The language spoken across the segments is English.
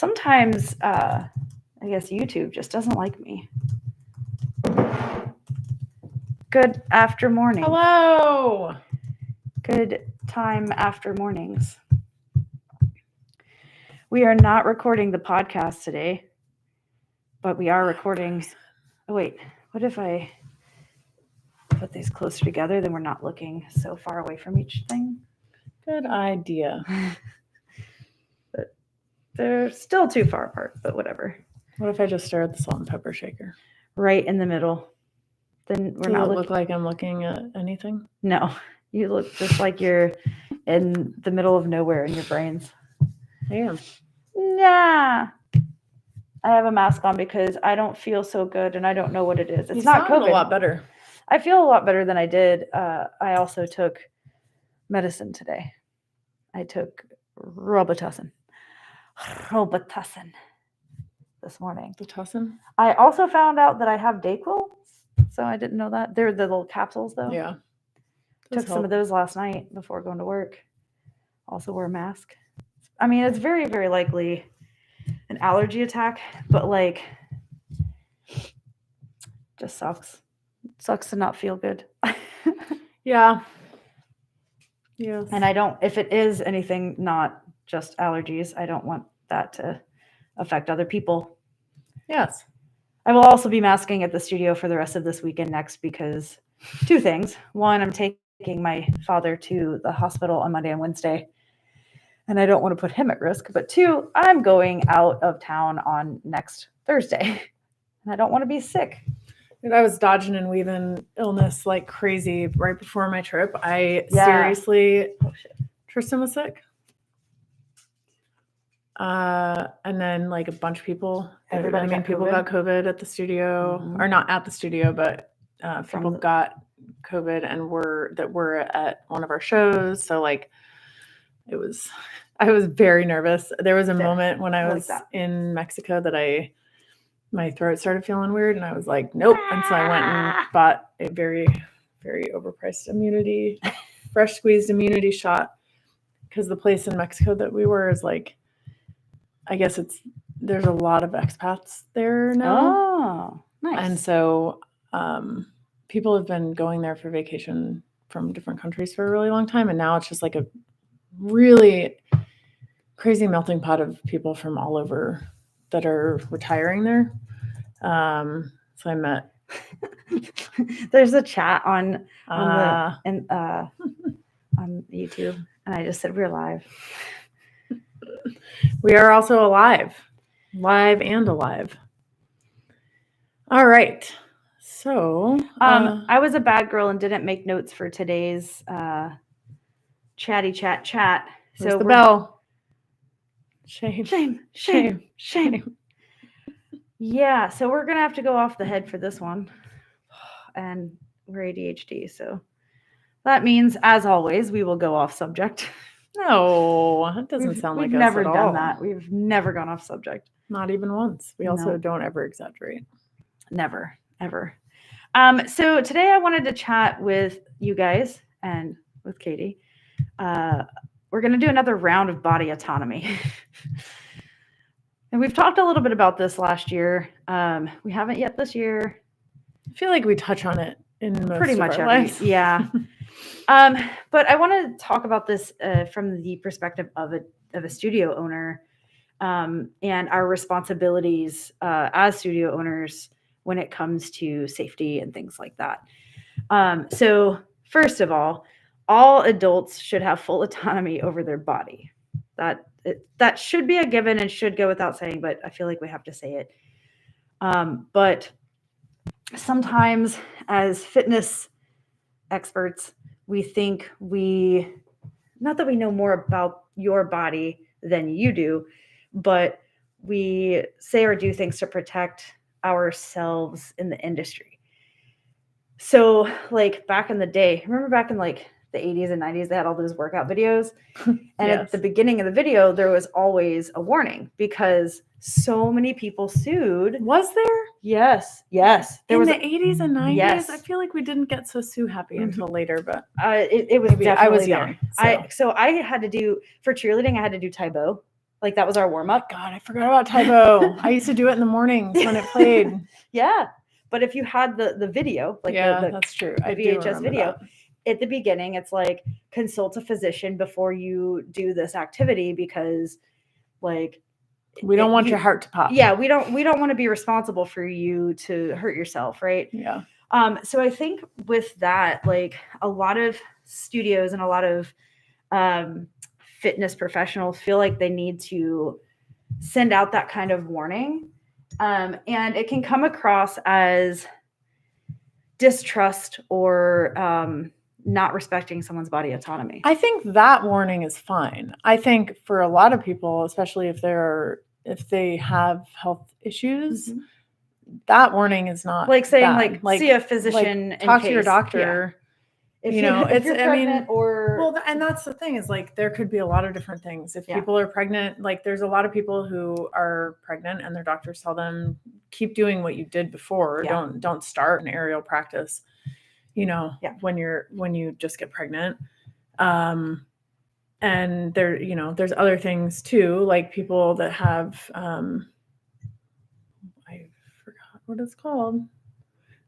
Sometimes, I guess YouTube just doesn't like me. Good after morning. Hello. Good time after mornings. We are not recording the podcast today, but we are recording. Oh, wait, what if I put these closer together? Then we're not looking so far away from each thing. Good idea. But they're still too far apart, but whatever. What if I just stare at the salt and pepper shaker? Right in the middle. Then we're Does not it look like I'm looking at anything? No, you look just like you're in the middle of nowhere in your brains. I am. Nah. I have a mask on because I don't feel so good and I don't know what it is. It's not COVID. A lot better. I feel a lot better than I did. I also took medicine today. I took Robitussin this morning. Robitussin? I also found out that I have Dayquil, so I didn't know that. They're the little capsules, though. Yeah. Took some of those last night before going to work. Also wore a mask. I mean, it's very, very likely an allergy attack, but like, just sucks. Sucks to not feel good. Yeah. Yes. And I don't, if it is anything not just allergies, I don't want that to affect other people. Yes. I will also be masking at the studio for the rest of this weekend next because two things. One, I'm taking my father to the hospital on Monday and Wednesday, and I don't want to put him at risk. But two, I'm going out of town on next Thursday, and I don't want to be sick. And I was dodging and weaving illness like crazy right before my trip. Seriously, Tristan was sick. And then like a bunch of people, people got COVID at the studio, or not at the studio, but people got COVID and were at one of our shows. So like I was very nervous. There was a moment when I was in Mexico that my throat started feeling weird and I was like, nope. And so I went and bought a very, very overpriced fresh squeezed immunity shot. Because the place in Mexico that we were is like, I guess there's a lot of expats there now. Oh, nice. And so people have been going there for vacation from different countries for a really long time. And now it's just like a really crazy melting pot of people from all over that are retiring there. So I met. There's a chat on YouTube, and I just said we're live. We are also alive and alive. All right. So I was a bad girl and didn't make notes for today's chatty chat. So the bell. Shame. Yeah, so we're gonna have to go off the head for this one, and we're ADHD, so that means, as always, we will go off subject. No, that doesn't sound like us at all. We've never done that. We've never gone off subject. Not even once. We also don't ever exaggerate. Never, ever. So today I wanted to chat with you guys and with Katie. We're going to do another round of body autonomy. And we've talked a little bit about this last year. We haven't yet this year. I feel like we touch on it in pretty much every life. Yeah. But I want to talk about this from the perspective of a studio owner and our responsibilities as studio owners when it comes to safety and things like that. So first of all adults should have full autonomy over their body. That should be a given and should go without saying, but I feel like we have to say it. But sometimes as fitness experts, we think not that we know more about your body than you do, but we say or do things to protect ourselves in the industry. So like back in the day, remember back in like the 80s and 90s, they had all those workout videos. And yes. At the beginning of the video, there was always a warning because so many people sued. Was there? Yes. There in was the 80s and 90s? Yes. I feel like we didn't get so sue happy until later, but it was definitely I was young. So I had to do, for cheerleading, I had to do Tae Bo. Like that was our warm up. God, I forgot about typo. I used to do it in the mornings when it played. Yeah. But if you had the video, like that's true. the VHS video, at the beginning, it's like consult a physician before you do this activity because like we don't want your heart to pop. Yeah, we don't want to be responsible for you to hurt yourself, right? Yeah. So I think with that, like a lot of studios and a lot of fitness professionals feel like they need to send out that kind of warning. And it can come across as distrust or not respecting someone's body autonomy. I think that warning is fine. I think for a lot of people, especially if they have health issues, that warning is not like saying bad. like see a physician, talk to your doctor. If if you're pregnant and that's the thing is like there could be a lot of different things. If people are pregnant, like there's a lot of people who are pregnant and their doctors tell them keep doing what you did before. Don't start an aerial practice, when you just get pregnant. And there's other things too, like people that have I forgot what it's called.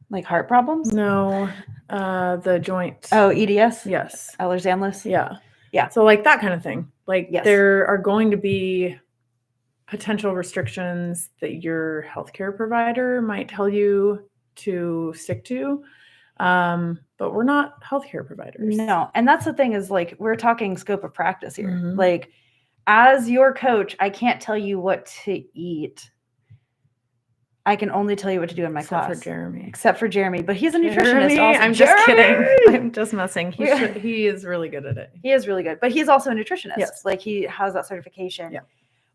Like heart problems? No, the joint. Oh, EDS? Yes. Ehlers-Danlos? Yeah. Yeah. So like that kind of thing. Like there are going to be potential restrictions that your healthcare provider might tell you to stick to. But we're not healthcare providers. No. And that's the thing is like, we're talking scope of practice here. Like as your coach, I can't tell you what to eat. I can only tell you what to do in my class. Except for Jeremy. But he's a nutritionist also. I'm just kidding. I'm just messing. He is really good at it. He is really good. But he's also a nutritionist. Yes. Like he has that certification. Yeah.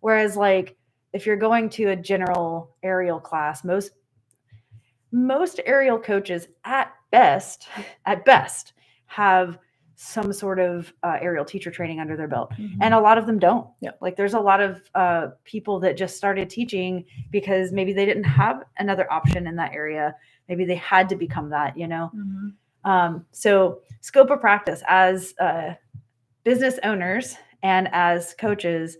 Whereas like if you're going to a general aerial class, most aerial coaches at best have some sort of aerial teacher training under their belt. And a lot of them don't. Yeah. Like there's a lot of people that just started teaching because maybe they didn't have another option in that area. Maybe they had to become that, So scope of practice as business owners and as coaches,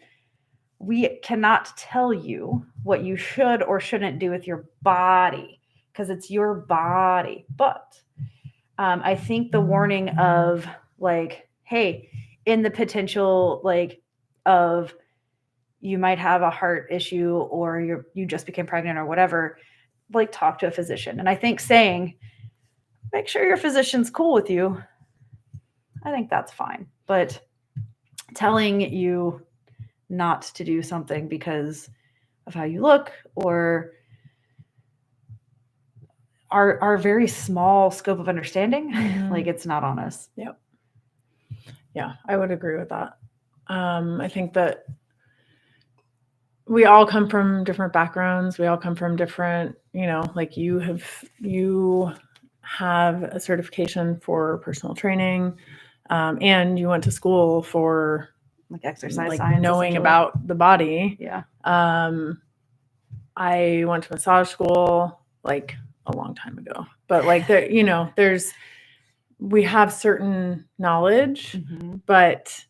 we cannot tell you what you should or shouldn't do with your body because it's your body. But I think the warning of like, hey, in the potential like of you might have a heart issue or you just became pregnant or whatever, like talk to a physician. And I think saying, make sure your physician's cool with you. I think that's fine. But telling you not to do something because of how you look or our very small scope of understanding, like it's not on us. Yep. Yeah, I would agree with that. I think that we all come from different backgrounds. We all come from different, like you have a certification for personal training, and you went to school for like exercise like science, knowing about the body. Yeah. I went to massage school like a long time ago, but like we have certain knowledge, but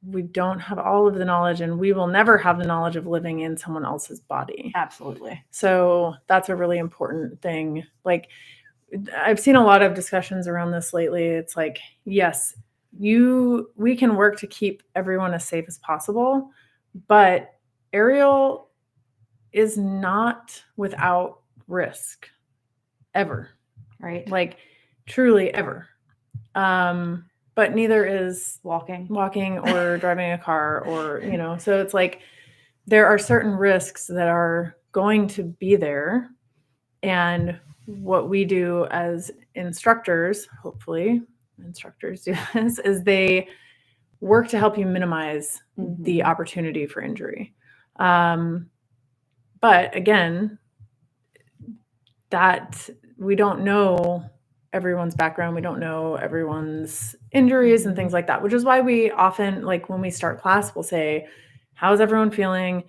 we don't have all of the knowledge, and we will never have the knowledge of living in someone else's body. Absolutely. So that's a really important thing. Like I've seen a lot of discussions around this lately. It's like, yes, we can work to keep everyone as safe as possible, but aerial is not without risk ever. Right. Like truly ever. But neither is walking or driving a car or, so it's like there are certain risks that are going to be there. And what we do as instructors, hopefully instructors do this, is they work to help you minimize the opportunity for injury. But again, that we don't know everyone's background. We don't know everyone's injuries and things like that, which is why we often, like when we start class, we'll say, how's everyone feeling?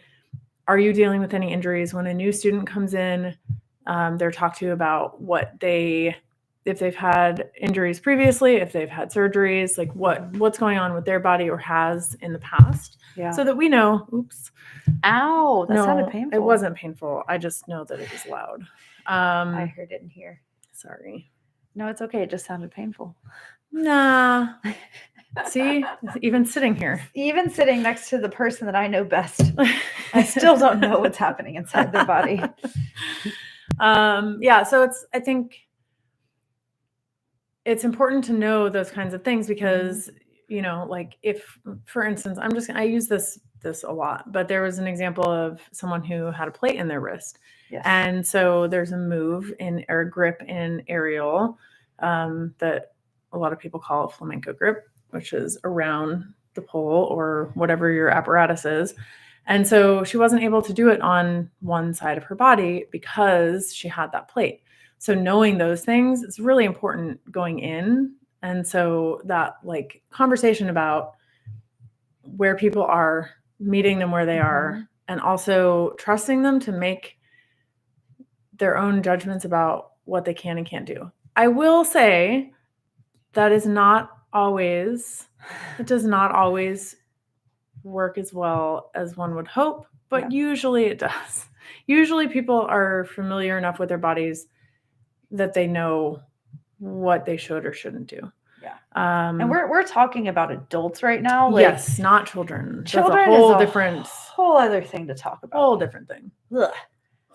Are you dealing with any injuries? When a new student comes in, they're talked to about what they if they've had injuries previously, if they've had surgeries, like what's going on with their body or has in the past, so that we know. Oops. Ow, that No, sounded painful. It wasn't painful. I just know that it was loud. I heard it in here. Sorry. No, it's okay. It just sounded painful. Nah. See, even sitting here. Even sitting next to the person that I know best, I still don't know what's happening inside their body. Yeah, so I think it's important to know those kinds of things because, you know, like if, for instance, I use this a lot, but there was an example of someone who had a plate in their wrist. Yes. And so there's a move or grip in aerial that a lot of people call a flamenco grip, which is around the pole or whatever your apparatus is. And so she wasn't able to do it on one side of her body because she had that plate. So knowing those things is really important going in. And so that like conversation about where people are, meeting them where they are, and also trusting them to make their own judgments about what they can and can't do. I will say that it does not always work as well as one would hope, but usually it does. Usually people are familiar enough with their bodies that they know what they should or shouldn't do. Yeah. And we're talking about adults right now. Like, yes, not children. Children That's a whole is different, whole other thing to talk about. Whole different thing. Ugh.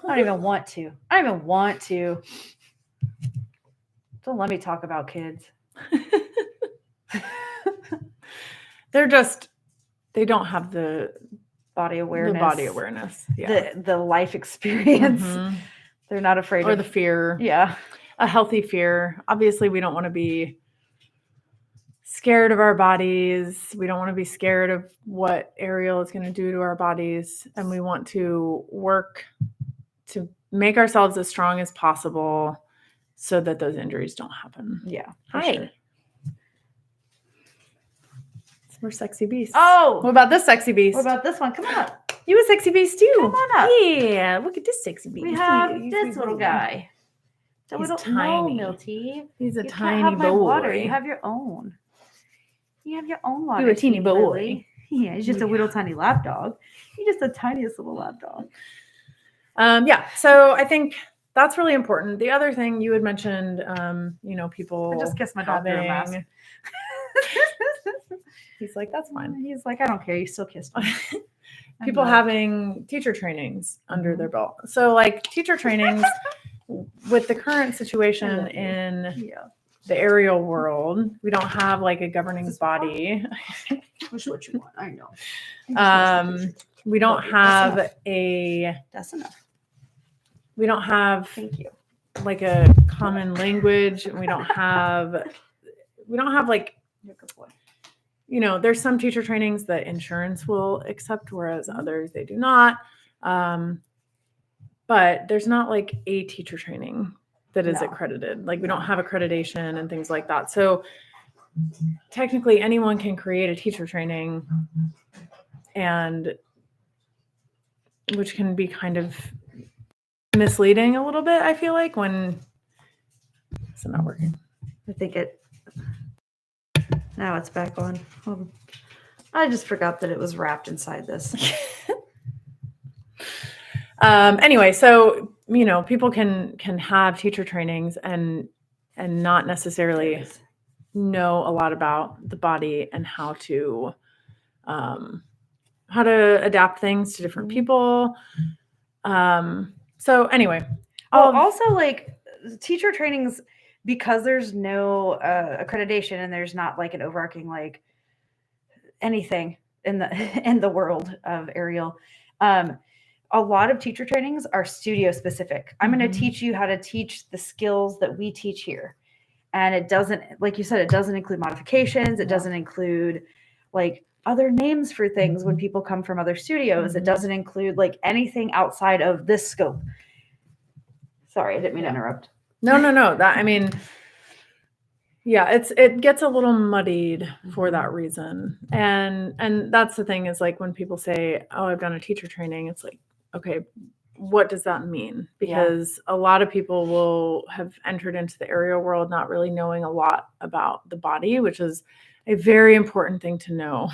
I don't even want to. Don't let me talk about kids. They don't have the body awareness. Yeah. The life experience. They're not afraid or the fear. Yeah. A healthy fear. Obviously, we don't want to be scared of our bodies. We don't want to be scared of what aerial is going to do to our bodies. And we want to work to make ourselves as strong as possible so that those injuries don't happen. Yeah. Hi. Sure. We're sexy beasts. Oh, what about this sexy beast? What about this one? Come on up. You a sexy beast too. Come on up. Yeah, look at this sexy beast. We have this little guy. He's tiny. No, Milty. He's a you tiny can't have boy. My water. You have your own. You have your own water. You're a teeny boy. Lily. Yeah, he's just a little tiny lap dog. He's just the tiniest little lap dog. Yeah. So I think that's really important. The other thing you had mentioned, you know, people. I just kissed my dog through a mask. He's like, that's fine. He's like, I don't care. You still kissed me. People having teacher trainings under their belt. So like teacher trainings with the current situation in the aerial world, we don't have like a governing body. Which what you want. I know. We don't have That's enough. We don't have Thank you. Like a common language. We don't have like, you're a good boy. You know, there's some teacher trainings that insurance will accept, whereas others they do not. But there's not like a teacher training that is accredited. Like we don't have accreditation and things like that. So technically anyone can create a teacher training, and which can be kind of misleading a little bit, I feel like, when it's not working. I think now it's back on. I just forgot that it was wrapped inside this. Anyway, so, you know, people can have teacher trainings and not necessarily know a lot about the body and how to adapt things to different people. So anyway, also like teacher trainings, because there's no accreditation and there's not like an overarching like anything in the world of aerial. A lot of teacher trainings are studio specific. I'm going to teach you how to teach the skills that we teach here. And it doesn't, like you said, it doesn't include modifications. It doesn't include like other names for things when people come from other studios. It doesn't include like anything outside of this scope. Sorry, I didn't mean to interrupt. No. That, I mean, yeah, it gets a little muddied for that reason. And that's the thing is like when people say, oh, I've done a teacher training, it's like, okay, what does that mean? Because a lot of people will have entered into the aerial world not really knowing a lot about the body, which is a very important thing to know.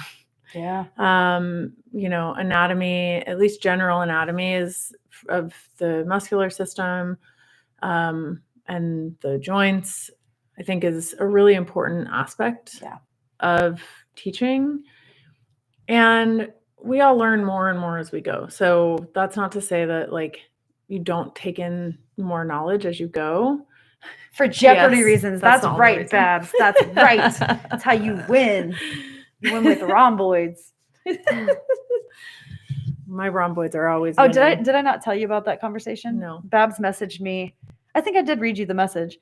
Yeah. Anatomy, at least general anatomy, is of the muscular system and the joints, I think is a really important aspect of teaching. And we all learn more and more as we go. So that's not to say that like you don't take in more knowledge as you go. For Jeopardy reasons. That's right, Babs. That's right. That's how you win. You win with rhomboids. My rhomboids are always winning. Did I not tell you about that conversation? No. Babs messaged me. I think I did read you the message.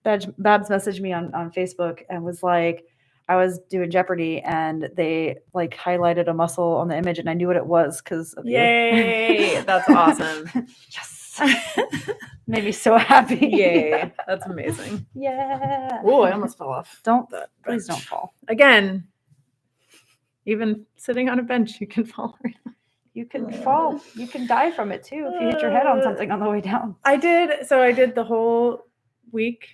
Babs messaged me on Facebook and was like, I was doing Jeopardy and they like highlighted a muscle on the image and I knew what it was because of Yay! That's awesome. Yes. Made me so happy. Yay. That's amazing. Yeah. Oh, I almost fell off. Please don't fall. Again, even sitting on a bench, you can fall. You can fall. You can die from it too if you hit your head on something on the way down. I did the whole week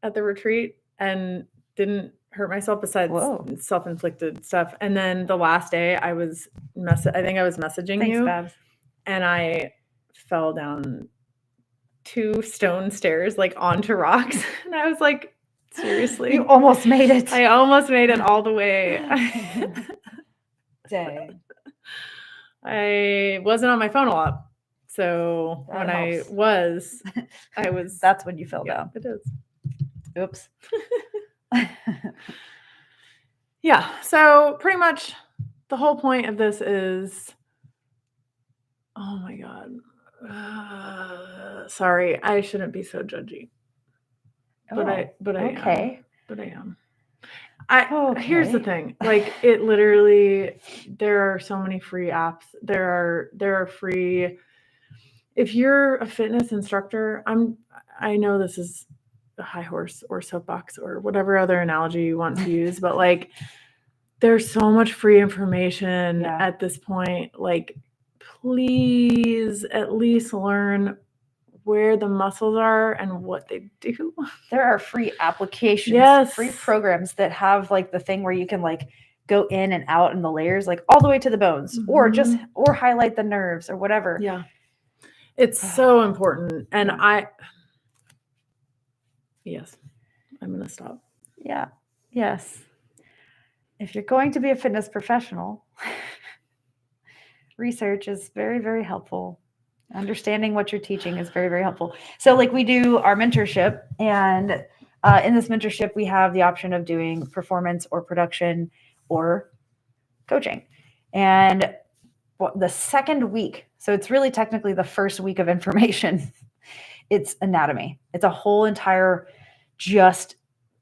at the retreat and didn't hurt myself besides self-inflicted stuff. And then the last day I was messaging you. Babs. And I fell down 2 stone stairs like onto rocks. And I was like, seriously? You almost made it. I almost made it all the way. Dang. I wasn't on my phone a lot. So that when helps. I was. That's when you fell down. It is. Oops. Yeah. So pretty much the whole point of this is, oh my God. Sorry, I shouldn't be so judgy. But I am. Here's the thing. Like it literally, there are so many free apps. There are free. If you're a fitness instructor, I know this is a high horse or soapbox or whatever other analogy you want to use, but like there's so much free information at this point. Like, please at least learn where the muscles are and what they do. There are free applications, free programs that have like the thing where you can like go in and out in the layers, like all the way to the bones, or highlight the nerves or whatever. Yeah. It's so important. And yes, I'm going to stop. Yeah. Yes. If you're going to be a fitness professional, research is very, very helpful. Understanding what you're teaching is very, very helpful. So like we do our mentorship, and in this mentorship, we have the option of doing performance or production or coaching. And the second week, so it's really technically the first week of information, it's anatomy. It's a whole entire just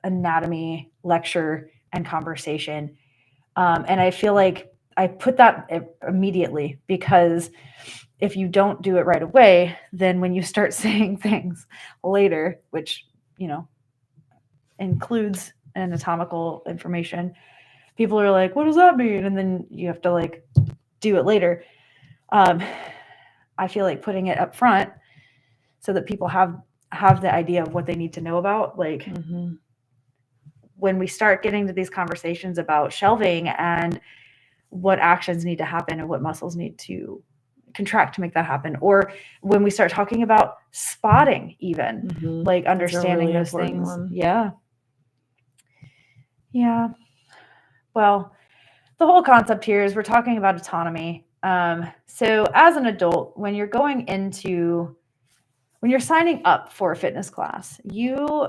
anatomy lecture and conversation. And I feel like I put that immediately because if you don't do it right away, then when you start saying things later, which, includes anatomical information, people are like, what does that mean? And then you have to like do it later. I feel like putting it up front so that people have the idea of what they need to know about, like when we start getting to these conversations about shelving and what actions need to happen and what muscles need to contract to make that happen, or when we start talking about spotting, even like understanding those things. Yeah. Well, the whole concept here is we're talking about autonomy. So as an adult, when you're signing up for a fitness class, you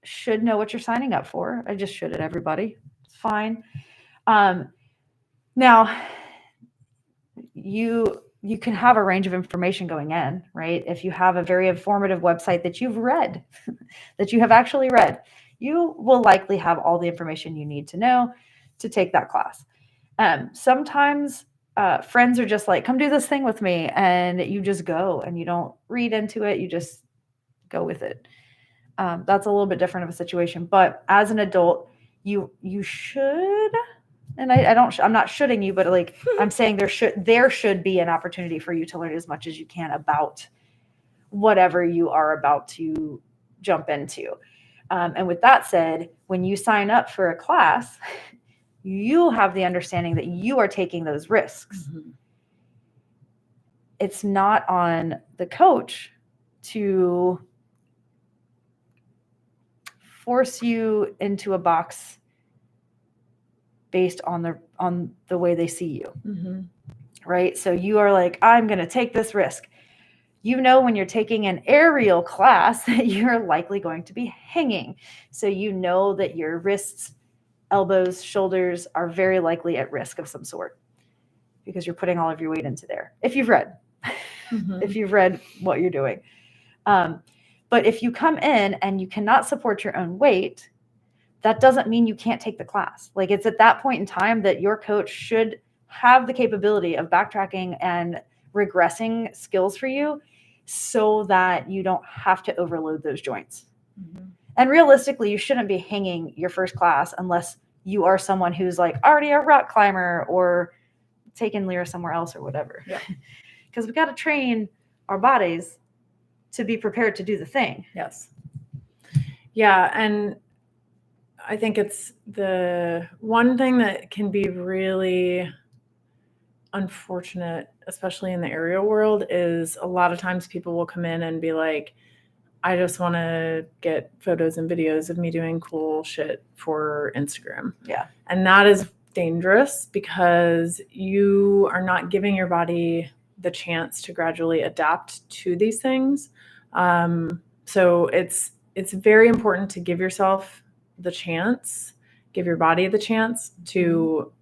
should know what you're signing up for. I just should at everybody. It's fine. Now, you can have a range of information going in, right? If you have a very informative website that you've read, that you have actually read, you will likely have all the information you need to know to take that class. Sometimes friends are just like, come do this thing with me. And you just go and you don't read into it. You just go with it. That's a little bit different of a situation. But as an adult, you should and I'm not shoulding you, but like I'm saying there should be an opportunity for you to learn as much as you can about whatever you are about to jump into. And with that said, when you sign up for a class, you have the understanding that you are taking those risks. Mm-hmm. It's not on the coach to force you into a box based on the way they see you. Mm-hmm. Right? So you are like, I'm going to take this risk. You know, when you're taking an aerial class that you're likely going to be hanging. So you know that your wrists, elbows, shoulders are very likely at risk of some sort because you're putting all of your weight into there. If you've read, Mm-hmm. if you've read what you're doing. But if you come in and you cannot support your own weight, that doesn't mean you can't take the class. Like, it's at that point in time that your coach should have the capability of backtracking and regressing skills for you so that you don't have to overload those joints. Mm-hmm. And realistically, you shouldn't be hanging your first class unless you are someone who's like already a rock climber or taken Lyra somewhere else or whatever. Yeah. Because we got to train our bodies to be prepared to do the thing. Yes. Yeah. And I think it's the one thing that can be really unfortunate, especially in the aerial world, is a lot of times people will come in and be like, I just want to get photos and videos of me doing cool shit for Instagram. Yeah. And that is dangerous because you are not giving your body the chance to gradually adapt to these things. So it's very important to give yourself the chance, give your body the chance to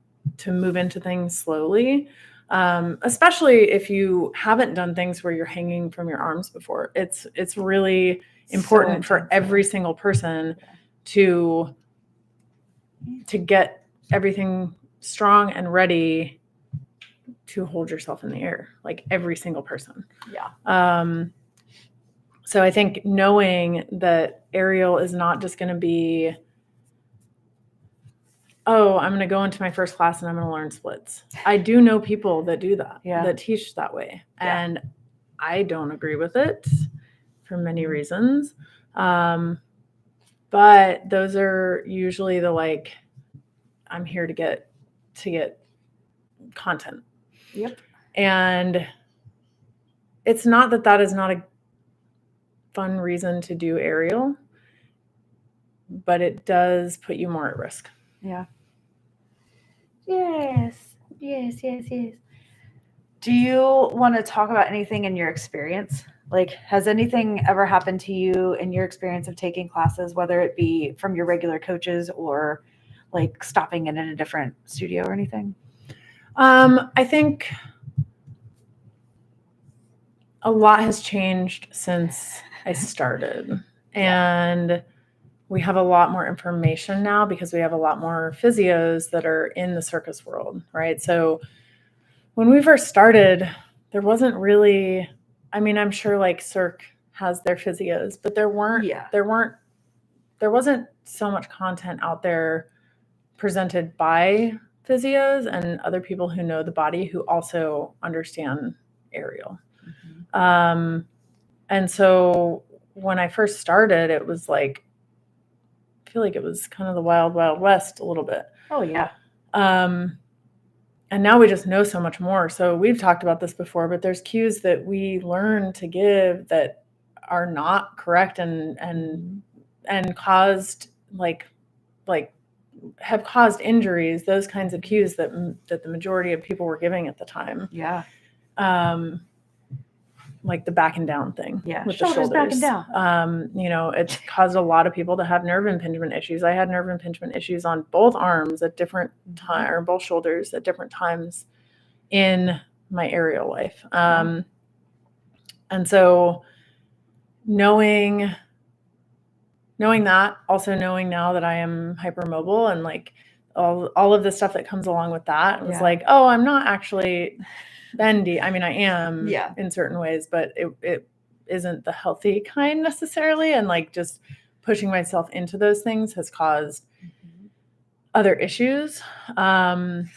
move into things slowly. Especially if you haven't done things where you're hanging from your arms before. It's really important for every single person to get everything strong and ready to hold yourself in the air, like every single person. Yeah. So I think knowing that aerial is not just going to be, oh, I'm going to go into my first class and I'm going to learn splits. I do know people that do that, that teach that way. Yeah. And I don't agree with it for many reasons. But those are usually the, like, I'm here to get content. Yep. And it's not that is not a fun reason to do aerial, but it does put you more at risk. Yeah. Yes. Do you want to talk about anything in your experience? Like, has anything ever happened to you in your experience of taking classes, whether it be from your regular coaches or like stopping in a different studio or anything? I think a lot has changed since I started. And we have a lot more information now because we have a lot more physios that are in the circus world, right? So when we first started, there wasn't really, I mean, I'm sure like Cirque has their physios, but there wasn't so much content out there presented by physios and other people who know the body who also understand aerial. Mm-hmm. And so when I first started, it was like, I feel like it was kind of the wild, wild west a little bit. Oh, yeah. And now we just know so much more. So we've talked about this before, but there's cues that we learn to give that are not correct and caused like have caused injuries, those kinds of cues that the majority of people were giving at the time. Yeah. Like the back and down thing. Yeah. With Shoulders the shoulders. Back and down. It caused a lot of people to have nerve impingement issues. I had nerve impingement issues on both arms at different times, or both shoulders at different times in my aerial life. And so knowing that, also knowing now that I am hypermobile and like all of the stuff that comes along with that, it was like, oh, I'm not actually bendy. I mean, I am in certain ways, but it isn't the healthy kind necessarily. And like just pushing myself into those things has caused other issues. And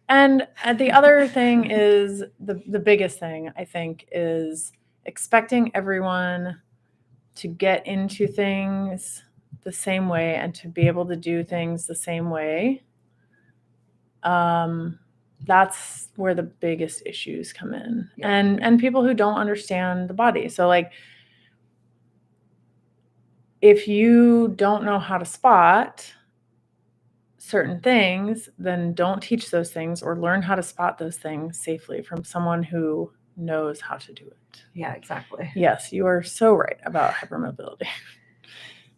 the other thing is the biggest thing, I think, is expecting everyone to get into things the same way and to be able to do things the same way. That's where the biggest issues come in. Yeah. And people who don't understand the body. So like, if you don't know how to spot certain things, then don't teach those things or learn how to spot those things safely from someone who knows how to do it. Yeah, exactly. Yes, you are so right about hypermobility.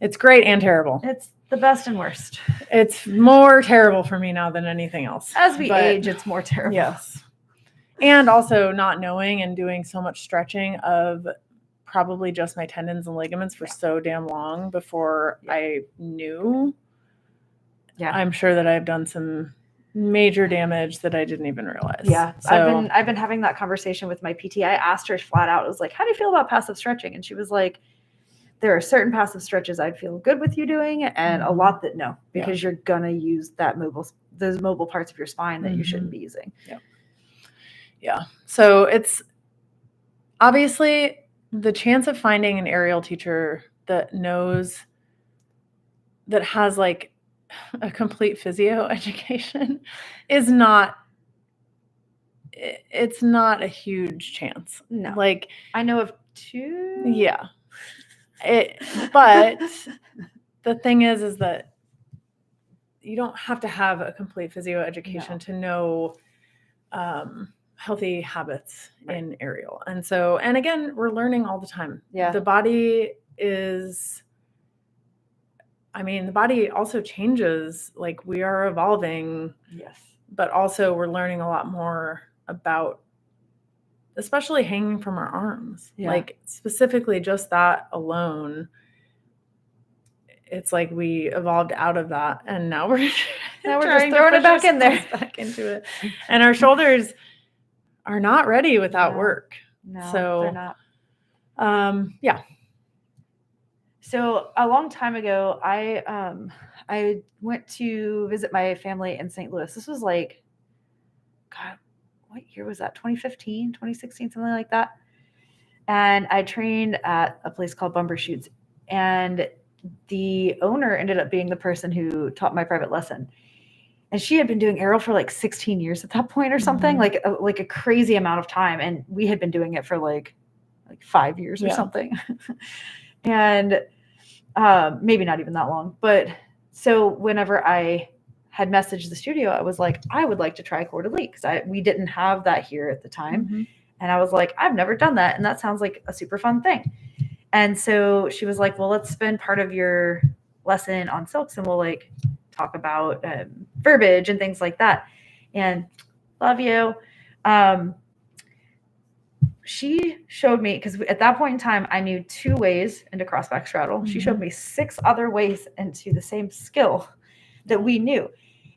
It's great and terrible. It's the best and worst. It's more terrible for me now than anything else. As we age, it's more terrible. Yes. And also not knowing and doing so much stretching of probably just my tendons and ligaments for so damn long before I knew. Yeah. I'm sure that I've done some major damage that I didn't even realize. Yeah. So I've been having that conversation with my PT. I asked her flat out, I was like, how do you feel about passive stretching? And she was like, there are certain passive stretches I'd feel good with you doing and a lot that no, because you're going to use those mobile parts of your spine that you shouldn't be using. Yeah. Yeah. So it's obviously the chance of finding an aerial teacher that knows, that has like a complete physio education is not, it's not a huge chance. No. Like I know of 2. Yeah. But the thing is that you don't have to have a complete physio education to know healthy habits in aerial. And so, and again, we're learning all the time. Yeah. The body is, I mean, the body also changes. Like we are evolving. Yes. But also we're learning a lot more about, especially hanging from our arms. Yeah. Like specifically just that alone. It's like we evolved out of that and now we're just throwing it back in there. Back into it. And our shoulders are not ready without work. No, so they're not. Yeah. So a long time ago, I went to visit my family in St. Louis. This was like, God, what year was that? 2015, 2016, something like that. And I trained at a place called Bumbershoots. And the owner ended up being the person who taught my private lesson. And she had been doing aerial for like 16 years at that point or something, like a crazy amount of time. And we had been doing it for like 5 years or something. And maybe not even that long. But so whenever I had messaged the studio, I was like, I would like to try cord oblique because we didn't have that here at the time. And I was like, I've never done that. And that sounds like a super fun thing. And so she was like, well, let's spend part of your lesson on silks and we'll like talk about verbiage and things like that. And love you. She showed me, because at that point in time, I knew 2 ways into crossback straddle. She showed me 6 other ways into the same skill that we knew.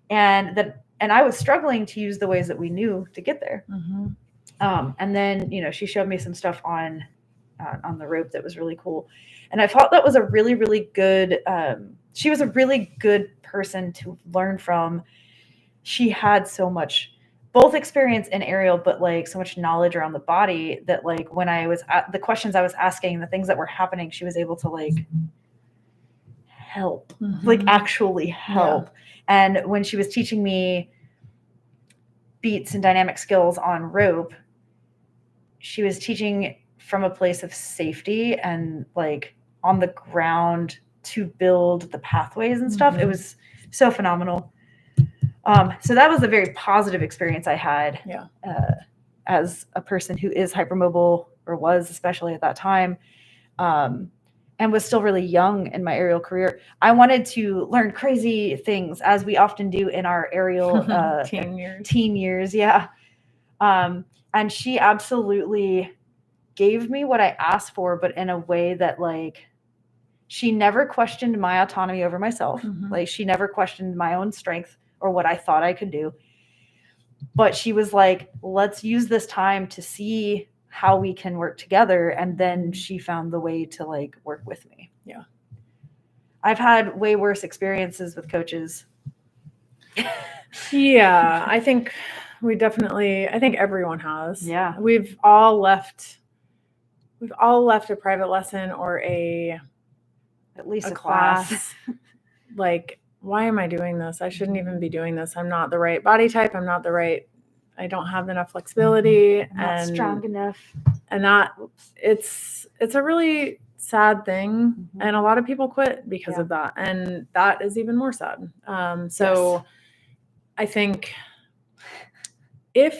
And I was struggling to use the ways that we knew to get there. And then, she showed me some stuff on the rope that was really cool. And I thought that was a really, really good, she was a really good person to learn from. She had so much, both experience in aerial, but like so much knowledge around the body that like when I was at the questions I was asking, the things that were happening, she was able to like help, like actually help. And when she was teaching me beats and dynamic skills on rope, she was teaching from a place of safety and like on the ground to build the pathways and stuff. It was so phenomenal. So that was a very positive experience I had as a person who is hypermobile, or was, especially at that time, and was still really young in my aerial career. I wanted to learn crazy things, as we often do in our aerial teen years. Yeah. And she absolutely gave me what I asked for, but in a way that like, she never questioned my autonomy over myself. Like she never questioned my own strength or what I thought I could do. But she was like, let's use this time to see how we can work together. And then she found the way to like work with me. Yeah. I've had way worse experiences with coaches Yeah, I think everyone has. Yeah. We've all left a private lesson or at least a a class. class. Like, why am I doing this? I shouldn't even be doing this. I'm not the right body type. I don't have enough flexibility. I'm not strong enough. And it's a really sad thing. Mm-hmm. And a lot of people quit because of that. And that is even more sad. So I think I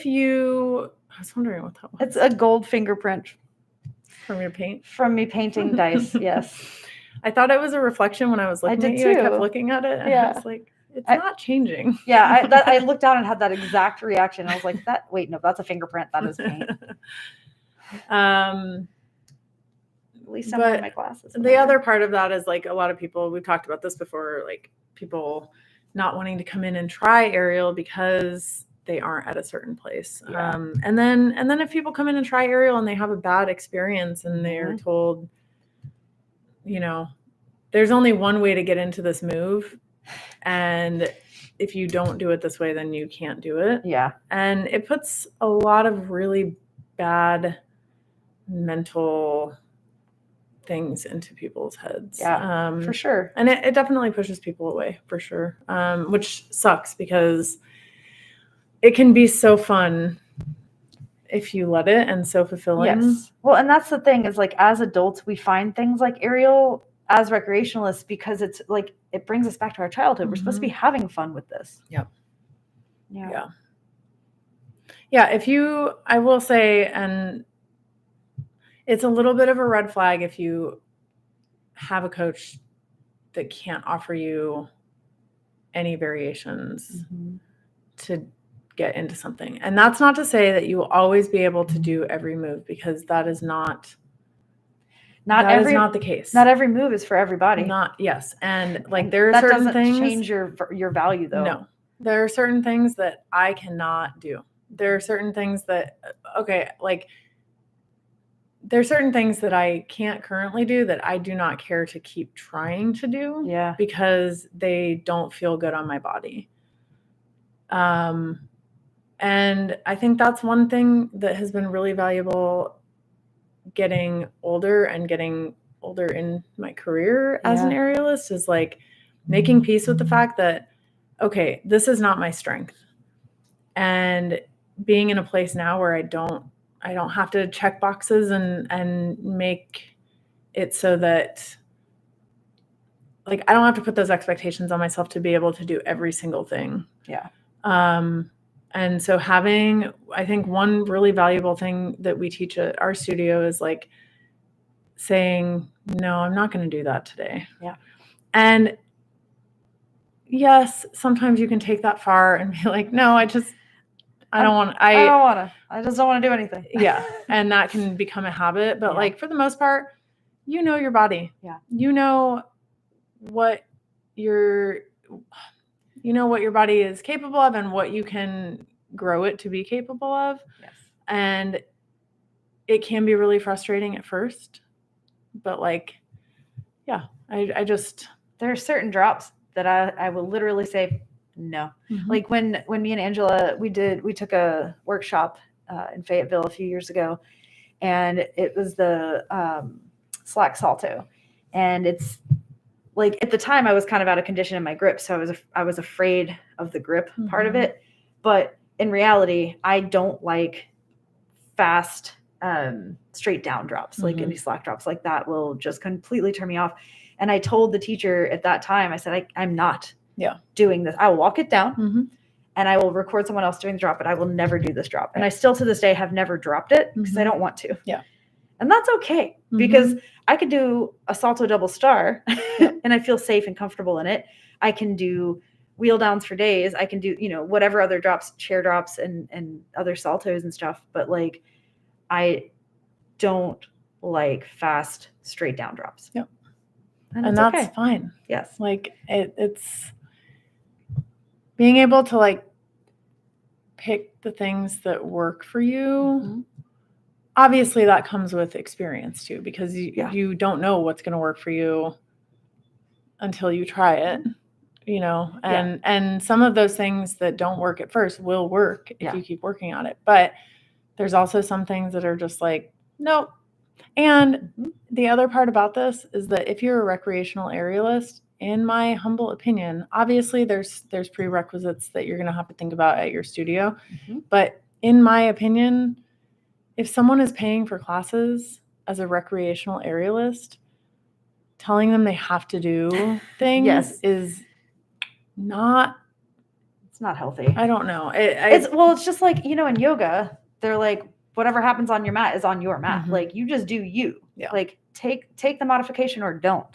was wondering what that was. It's a gold fingerprint. From your paint? From me painting dice, yes. I thought it was a reflection when I was looking at you. Too. I kept looking at it and I was like, it's not changing. Yeah, I looked down and had that exact reaction. I was like, wait, no, that's a fingerprint. That is paint. At least I'm in my classes. The other part of that is like a lot of people, we've talked about this before, like people not wanting to come in and try aerial because they aren't at a certain place. Yeah. And then if people come in and try aerial and they have a bad experience and they're told, there's only one way to get into this move. And if you don't do it this way, then you can't do it. Yeah. And it puts a lot of really bad mental things into people's heads. Yeah, for sure. And it definitely pushes people away, for sure. Which sucks because it can be so fun if you let it and so fulfilling. Yes. Well, and that's the thing is like as adults, we find things like aerial as recreationalists because it's like it brings us back to our childhood. We're supposed to be having fun with this. Yep. Yeah. Yeah. I will say, and it's a little bit of a red flag if you have a coach that can't offer you any variations to get into something. And that's not to say that you will always be able to do every move because that is not the case. Not every move is for everybody. Yes. And like there are certain things change your value though. No. There are certain things that I cannot do. There are certain things that there are certain things that I can't currently do that I do not care to keep trying to do. Yeah. Because they don't feel good on my body. And I think that's one thing that has been really valuable getting older in my career as an aerialist is like making peace with the fact that, okay, this is not my strength. And being in a place now where I don't have to check boxes and make it so that like I don't have to put those expectations on myself to be able to do every single thing. Yeah. And so having, I think one really valuable thing that we teach at our studio is like saying, no, I'm not going to do that today. Yeah. And yes, sometimes you can take that far and be like, no, I just don't want to do anything. Yeah. And that can become a habit. But like for the most part, your body. Yeah. You know what your body is capable of and what you can grow it to be capable of. Yes. And it can be really frustrating at first, but like, yeah, I just, there are certain drops that I will literally say no. Mm-hmm. Like when me and Angela, we took a workshop in Fayetteville a few years ago, and it was the slack salto. And it's like at the time I was kind of out of condition in my grip. So I was afraid of the grip part of it. But in reality, I don't like fast straight down drops. Like any slack drops like that will just completely turn me off. And I told the teacher at that time, I said, I'm not doing this. I will walk it down and I will record someone else doing the drop, but I will never do this drop. And I still to this day have never dropped it because I don't want to. Yeah. And that's okay because I could do a salto double star and I feel safe and comfortable in it. I can do wheel downs for days. I can do, whatever other drops, chair drops and other saltos and stuff. But like, I don't like fast straight down drops. Yep. And that's fine. Yes. Like it's being able to like pick the things that work for you. Obviously that comes with experience too, because you don't know what's going to work for you until you try it. and some of those things that don't work at first will work if you keep working on it. But there's also some things that are just like, nope. And the other part about this is that if you're a recreational aerialist, in my humble opinion, obviously there's prerequisites that you're going to have to think about at your studio. But in my opinion, if someone is paying for classes as a recreational aerialist, telling them they have to do things is not. It's not healthy. I don't know. It's just like, in yoga, they're like, whatever happens on your mat is on your mat. Like, you just do you. Like, take the modification or don't.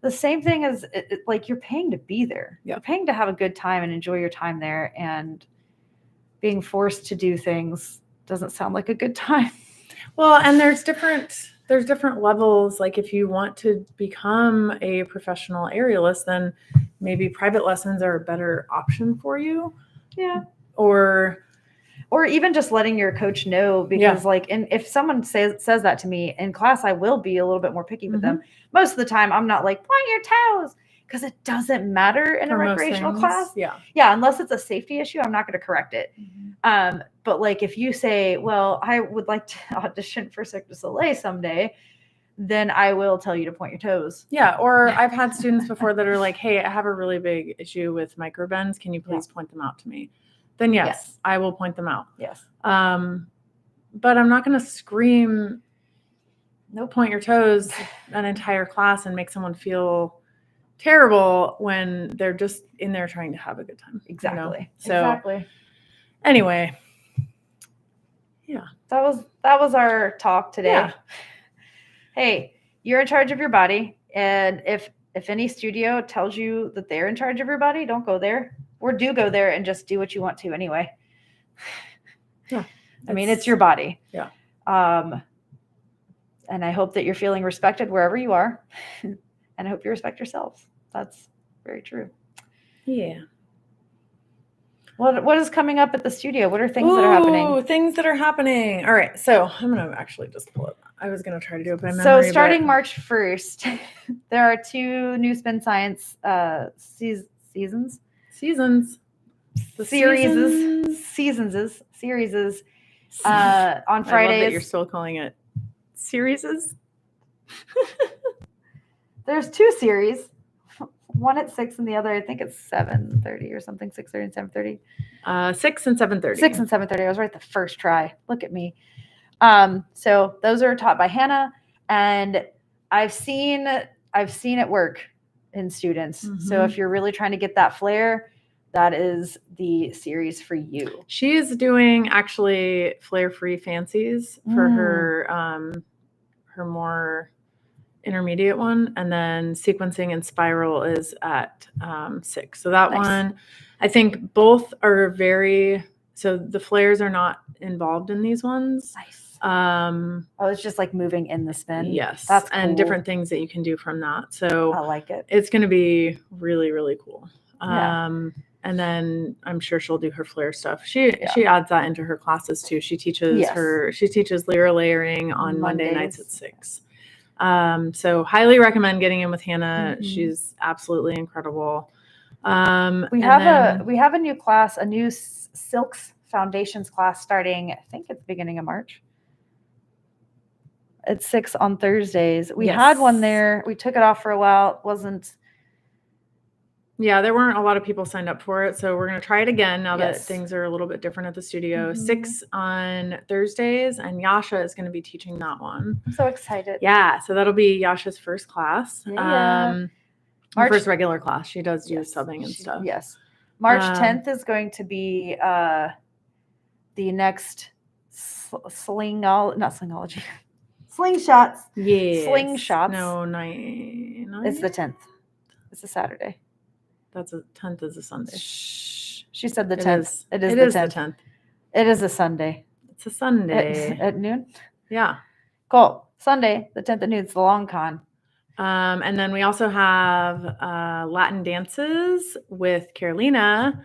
The same thing as like, you're paying to be there. You're paying to have a good time and enjoy your time there, and being forced to do things doesn't sound like a good time. Well, and there's different levels. Like, if you want to become a professional aerialist, then maybe private lessons are a better option for you. Yeah. Or even just letting your coach know, because if someone says that to me in class, I will be a little bit more picky with them. Most of the time, I'm not like, point your toes, because it doesn't matter in a recreational class. Yeah, unless it's a safety issue, I'm not going to correct it. But like, if you say, well, I would like to audition for Cirque du Soleil someday, then I will tell you to point your toes. Yeah, or I've had students before that are like, hey, I have a really big issue with microbends. Can you please point them out to me? Then yes, I will point them out. Yes. But I'm not going to scream, no, point your toes an entire class and make someone feel terrible when they're just in there trying to have a good time. Exactly. So anyway, that was our talk today. Yeah. Hey, you're in charge of your body, and if any studio tells you that they're in charge of your body, don't go there. Or do go there and just do what you want to anyway. Yeah. I mean, it's your body. Yeah. And I hope that you're feeling respected wherever you are. And I hope you respect yourselves. That's very true. Yeah. What is coming up at the studio? What are things that are happening? Things that are happening. All right. So I'm going to actually just pull it. I was going to try to do it by memory. So starting March 1st, there are 2 new Spin Science seasons. The seasons on Fridays. I love that you're still calling it series. There's 2 series, one at 6 and the other, I think it's 7:30 or something, 6:30 and 7:30. 6 and 7:30. 6 and 7:30. I was right the first try. Look at me. So those are taught by Hannah, and I've seen it work in students. So if you're really trying to get that flair, that is the series for you. She is doing actually flare-free fancies for her more intermediate one, and then sequencing and spiral is at 6. So that one, I think both are so the flares are not involved in these ones. Nice. It's just like moving in the spin. Yes. That's cool. And different things that you can do from that. So I like it. It's going to be really, really cool. And then I'm sure she'll do her flare stuff. She adds that into her classes too. She teaches lyra layering on Monday nights at 6. So highly recommend getting in with Hannah. She's absolutely incredible. We have a new class, a new Silks Foundations class starting, I think it's beginning of March. At 6 on Thursdays. We had one there. We took it off for a while. There weren't a lot of people signed up for it. So we're going to try it again now that things are a little bit different at the studio. 6 on Thursdays, and Yasha is going to be teaching that one. I'm so excited. Yeah. So that'll be Yasha's first class. Yeah. First regular class. She does do subbing and stuff. Yes. March 10th is going to be the next slingshots. Yeah. Slingshots. No, 9. It's the 10th. It's a Saturday. That's 10th is a Sunday. Shh. She said the 10th. It is the 10th. It is a Sunday. It's a Sunday. At noon? Yeah. Cool. Sunday, the 10th at noon. It's the long con. And then we also have Latin dances with Carolina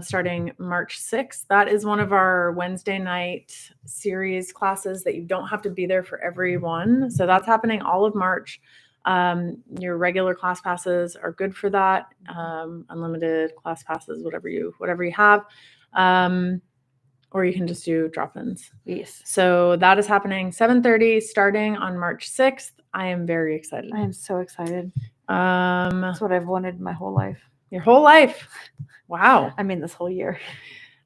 starting March 6th. That is one of our Wednesday night series classes that you don't have to be there for every one. So that's happening all of March. Your regular class passes are good for that. Unlimited class passes, whatever you have. Or you can just do drop-ins. Yes. So that is happening 7:30 starting on March 6th. I am very excited. I am so excited. That's That's what I've wanted my whole life. Your whole life. Wow. I mean, this whole year.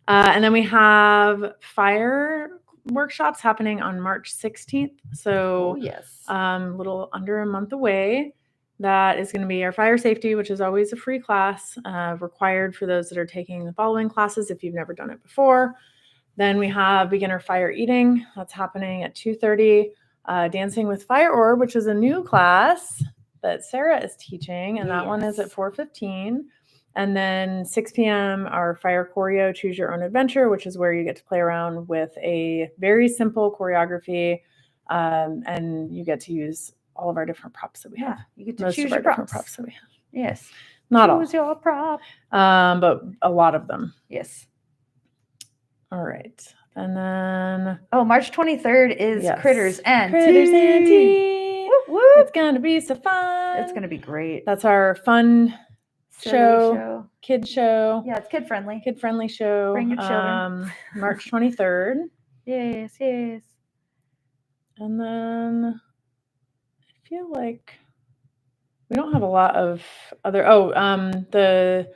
And then we have fire workshops happening on March 16th. So yes. a little under a month away. That is going to be our fire safety, which is always a free class, required for those that are taking the following classes if you've never done it before. Then we have beginner fire eating. That's happening at 2:30. Dancing with Fire Orb, which is a new class that Sarah is teaching, and that one is at 4:15. And then 6 p.m. our fire choreo, Choose Your Own Adventure, which is where you get to play around with a very simple choreography, and you get to use all of our different props that we have. You get to Most choose of our your different props props that we have. Yes. Not all. Choose your prop. But a lot of them. Yes. All right. And then March 23rd is Critters and Tea. Woo, woo. It's gonna be so fun. It's gonna be great. That's our fun Silly show, kid show. Yeah, it's kid friendly. Kid friendly show. Bring your children. March 23rd. Yes. And then I feel like we don't have a lot of other. The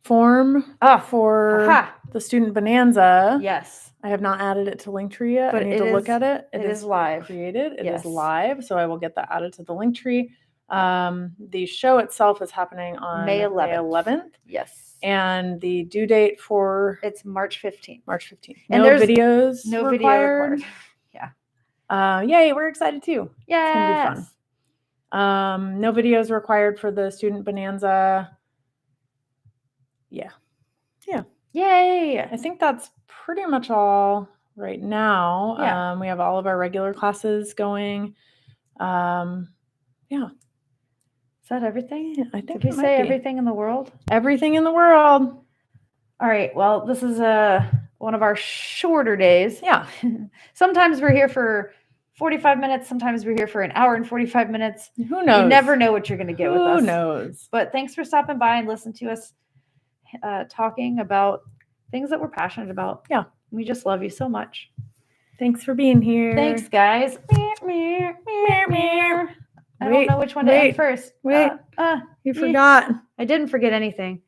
form for the student bonanza. Yes. I have not added it to Linktree yet. But I need to look at it. It is live. Created. It is live, so I will get that added to the Linktree. The show itself is happening on May 11th. Yes. And the due date for it's March 15th. And there's videos no required. Video required. Yeah. Yay, we're excited too. Yes. It's gonna be fun. No videos required for the student bonanza. Yeah. Yay. I think that's pretty much all right now. Yeah. We have all of our regular classes going. Yeah. Is that everything? Yeah, I think Did we say everything in the world? Everything in the world. All right. Well, this is one of our shorter days. Yeah. Sometimes we're here for 45 minutes. Sometimes we're here for an hour and 45 minutes. Who knows? You never know what you're going to get with us. Who knows? But thanks for stopping by and listening to us talking about things that we're passionate about. Yeah. We just love you so much. Thanks for being here. Thanks, guys. I don't know which one to end first. You forgot. I didn't forget anything.